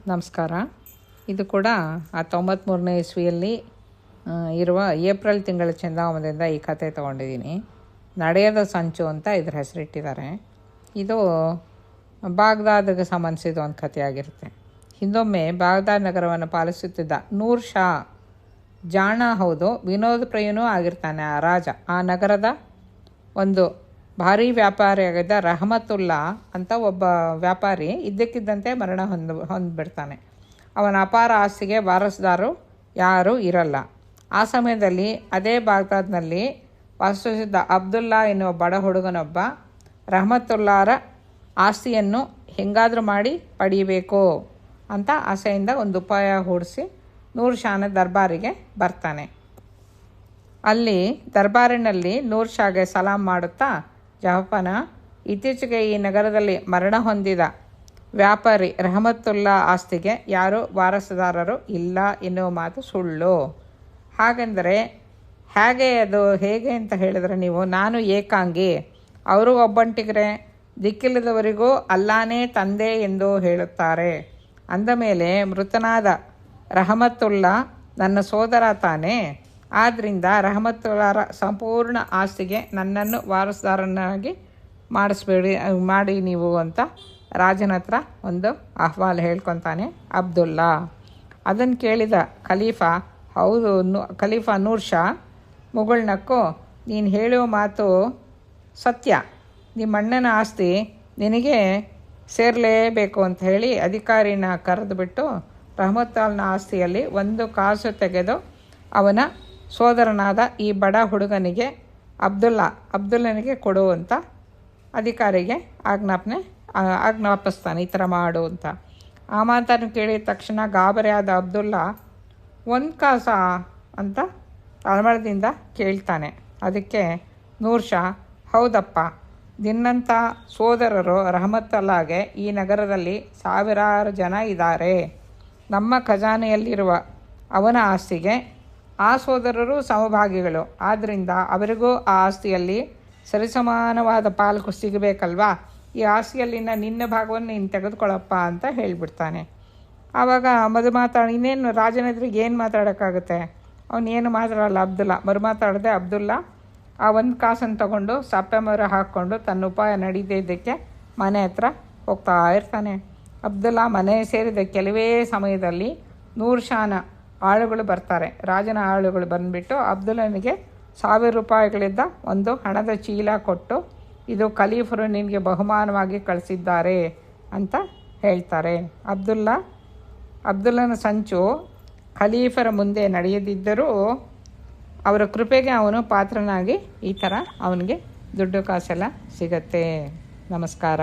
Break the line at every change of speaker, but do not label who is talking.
ನಮಸ್ಕಾರ. ಇದು ಕೂಡ ಆ 93ನೇ ಇಸ್ವಿಯಲ್ಲಿ ಇರುವ ಏಪ್ರಿಲ್ ತಿಂಗಳ ಚಂದಾವಮದಿಂದ ಈ ಕತೆ ತೊಗೊಂಡಿದ್ದೀನಿ. ನಡೆಯದ ಸಂಚು ಅಂತ ಇದ್ರ ಹೆಸರಿಟ್ಟಿದ್ದಾರೆ. ಇದು ಬಾಗ್ದಾದ್ಗೆ ಸಂಬಂಧಿಸಿದ ಒಂದು ಕಥೆಯಾಗಿರುತ್ತೆ. ಹಿಂದೊಮ್ಮೆ ಬಾಗ್ದಾದ್ ನಗರವನ್ನು ಪಾಲಿಸುತ್ತಿದ್ದ ನೂರ್ ಶಾ ಜಾಣ ಹೌದು, ವಿನೋದಪ್ರಿಯನೂ ಆಗಿರ್ತಾನೆ ಆ ರಾಜ. ಆ ನಗರದ ಒಂದು ಭಾರೀ ವ್ಯಾಪಾರಿಯಾಗಿದ್ದ ರಹಮತುಲ್ಲಾ ಅಂತ ಒಬ್ಬ ವ್ಯಾಪಾರಿ ಇದ್ದಕ್ಕಿದ್ದಂತೆ ಮರಣ ಹೊಂದ್ಬಿಡ್ತಾನೆ. ಅವನ ಅಪಾರ ಆಸ್ತಿಗೆ ವಾರಸುದಾರರು ಯಾರೂ ಇರಲ್ಲ. ಆ ಸಮಯದಲ್ಲಿ ಅದೇ ಬಾಗ್ದಾದ್ನಲ್ಲಿ ವಾಸಿಸುತ್ತಿದ್ದ ಅಬ್ದುಲ್ಲಾ ಎನ್ನುವ ಬಡ ಹುಡುಗನೊಬ್ಬ ರಹಮತುಲ್ಲಾರ ಆಸ್ತಿಯನ್ನು ಹೆಂಗಾದರೂ ಮಾಡಿ ಪಡೀಬೇಕು ಅಂತ ಆಸೆಯಿಂದ ಒಂದು ಉಪಾಯ ಹೂಡಿಸಿ ನೂರ್ ಶಾನ ದರ್ಬಾರಿಗೆ ಬರ್ತಾನೆ. ಅಲ್ಲಿ ದರ್ಬಾರಿನಲ್ಲಿ ನೂರ್ ಶಾಗೆ ಸಲಾಂ ಮಾಡುತ್ತಾ, ಜಹಪನ, ಇತ್ತೀಚೆಗೆ ಈ ನಗರದಲ್ಲಿ ಮರಣ ಹೊಂದಿದ ವ್ಯಾಪಾರಿ ರಹಮತುಲ್ಲಾ ಆಸ್ತಿಗೆ ಯಾರೂ ವಾರಸುದಾರರು ಇಲ್ಲ ಎನ್ನುವ ಮಾತು ಸುಳ್ಳು. ಹಾಗೆಂದರೆ ಹೇಗೆ ಅಂತ ಹೇಳಿದರೆ ನೀವು, ನಾನು ಏಕಾಂಗಿ, ಅವರು ಒಬ್ಬಂಟಿಗರೆ, ದಿಕ್ಕಿಲ್ಲದವರಿಗೂ ಅಲ್ಲಾನೇ ತಂದೆ ಎಂದು ಹೇಳುತ್ತಾರೆ. ಅಂದ ಮೇಲೆ ಮೃತನಾದ ರಹಮತುಲ್ಲಾ ನನ್ನ ಸೋದರ ತಾನೇ. ಆದ್ದರಿಂದ ರಹಮತುಲ್ಲಾರ ಸಂಪೂರ್ಣ ಆಸ್ತಿಗೆ ನನ್ನನ್ನು ವಾರಸುದಾರನಾಗಿ ಮಾಡಿ ನೀವು ಅಂತ ರಾಜನ ಹತ್ರ ಒಂದು ಅಹವಾಲು ಹೇಳ್ಕೊತಾನೆ ಅಬ್ದುಲ್ಲಾ. ಅದನ್ನು ಕೇಳಿದ ಖಲೀಫಾ ನೂರ್ ಶಾ ಮುಗುಳ್ನಕ್ಕು, ನೀನು ಹೇಳುವ ಮಾತು ಸತ್ಯ, ನಿಮ್ಮಣ್ಣನ ಆಸ್ತಿ ನಿನಗೆ ಸೇರಲೇಬೇಕು ಅಂತ ಹೇಳಿ ಅಧಿಕಾರಿನ ಕರೆದುಬಿಟ್ಟು ರಹಮತುಲ್ಲಾನ ಆಸ್ತಿಯಲ್ಲಿ 1 ಕಾಸು ತೆಗೆದು ಅವನ ಸೋದರನಾದ ಈ ಬಡ ಹುಡುಗನಿಗೆ ಅಬ್ದುಲ್ಲನಿಗೆ ಕೊಡುವಂಥ ಅಧಿಕಾರಿಗೆ ಆಜ್ಞಾಪಿಸ್ತಾನೆ, ಈ ಥರ ಮಾಡು ಅಂತ. ಆ ಮಾತನ್ನು ಕೇಳಿದ ತಕ್ಷಣ ಗಾಬರಿಯಾದ ಅಬ್ದುಲ್ಲಾ 1 ಕಾಸ ಅಂತ ತಳಮಳದಿಂದ ಕೇಳ್ತಾನೆ. ಅದಕ್ಕೆ ನೂರ್ ಶಾ, ಹೌದಪ್ಪ, ನಿನ್ನಂಥ ಸೋದರರು ರಹಮತುಲ್ಲಾಗೆ ಈ ನಗರದಲ್ಲಿ ಸಾವಿರಾರು ಜನ ಇದ್ದಾರೆ. ನಮ್ಮ ಖಜಾನೆಯಲ್ಲಿರುವ ಅವನ ಆಸ್ತಿಗೆ ಆ ಸೋದರರು ಸಮಭಾಗಿಗಳು. ಆದ್ದರಿಂದ ಅವರಿಗೂ ಆ ಆಸ್ತಿಯಲ್ಲಿ ಸರಿಸಮಾನವಾದ ಪಾಲು ಸಿಗಬೇಕಲ್ವಾ. ಈ ಆಸ್ತಿಯಲ್ಲಿನ ನಿನ್ನ ಭಾಗವನ್ನು ನೀನು ತೆಗೆದುಕೊಳ್ಳಪ್ಪ ಅಂತ ಹೇಳಿಬಿಡ್ತಾನೆ. ಆವಾಗ ಇನ್ನೇನು ರಾಜನೆದ್ರಿಗೆ ಏನು ಮಾತಾಡೋಕ್ಕಾಗುತ್ತೆ, ಅವನೇನು ಮಾತಾಡಲ್ಲ ಮರುಮಾತಾಡದೆ ಅಬ್ದುಲ್ಲಾ ಆ 1 ಕಾಸನ್ನು ತಗೊಂಡು ಸಪ್ಪೆ ಮರ ಹಾಕ್ಕೊಂಡು ತನ್ನ ಉಪಾಯ ನಡೀತಿದ್ದಕ್ಕೆ ಮನೆ ಹತ್ರ ಹೋಗ್ತಾ ಇರ್ತಾನೆ. ಅಬ್ದುಲ್ಲಾ ಮನೆ ಸೇರಿದ ಕೆಲವೇ ಸಮಯದಲ್ಲಿ ನೂರ್ ಶಾನ ಆಳುಗಳು ಬರ್ತಾರೆ. ರಾಜನ ಆಳುಗಳು ಬಂದುಬಿಟ್ಟು ಅಬ್ದುಲ್ಲನಿಗೆ 1000 ರೂಪಾಯಿಗಳಿದ್ದ ಒಂದು ಹಣದ ಚೀಲ ಕೊಟ್ಟು, ಇದು ಖಲೀಫರು ನಿನಗೆ ಬಹುಮಾನವಾಗಿ ಕಳಿಸಿದ್ದಾರೆ ಅಂತ ಹೇಳ್ತಾರೆ. ಅಬ್ದುಲ್ಲನ ಸಂಚು ಖಲೀಫರ ಮುಂದೆ ನಡೆಯದಿದ್ದರೂ ಅವರ ಕೃಪೆಗೆ ಅವನು ಪಾತ್ರನಾಗಿ ಈ ಥರ ಅವನಿಗೆ ದುಡ್ಡು ಕಾಸೆಲ್ಲ ಸಿಗತ್ತೆ. ನಮಸ್ಕಾರ.